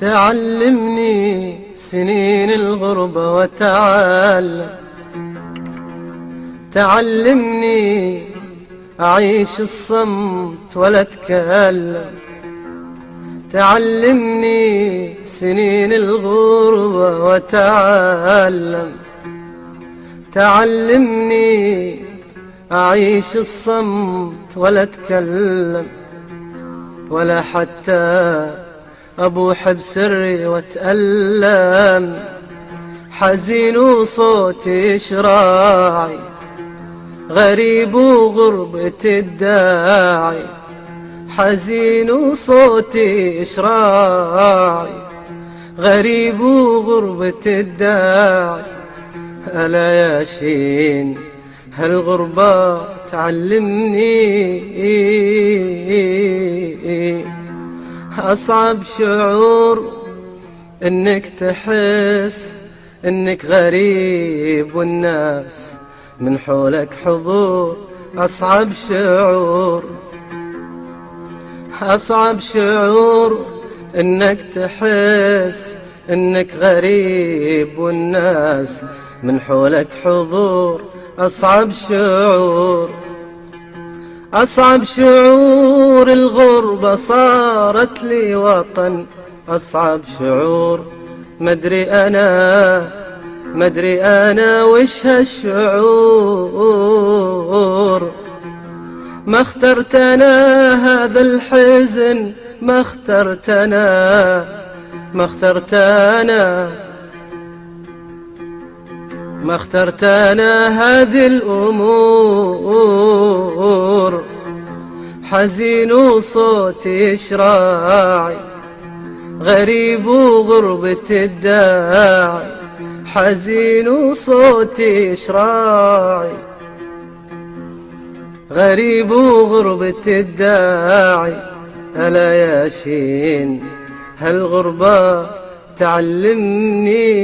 تعلمني سنين الغربة تعلمني أعيش الصمت ولا أتكلم. تعلمني سنين الغربة تعلمني أعيش الصمت ولا أتكلم، ولا حتى أبوح بسري وأتألم. حزين وصوتي شراعي، غريب وغربتي الداعي. حزين وصوتي شراعي، غريب وغربتي الداعي. ألا يا شين هالغربة تعلمني أصعب شعور إنك تحس إنك غريب والناس من حولك حضور. أصعب شعور إنك تحس إنك غريب والناس من حولك حضور. أصعب شعور الغربة صارت لي وطن. أصعب شعور مدري أنا وش هالشعور. ما اخترت أنا هذا الحزن، ما اخترت أنا هذه الأمور. حزين وصوتي شراعي، غريب وغربتي الداعي. حزين وصوتي شراعي، غريب وغربتي الداعي. ألا يا شين هالغربة تعلمني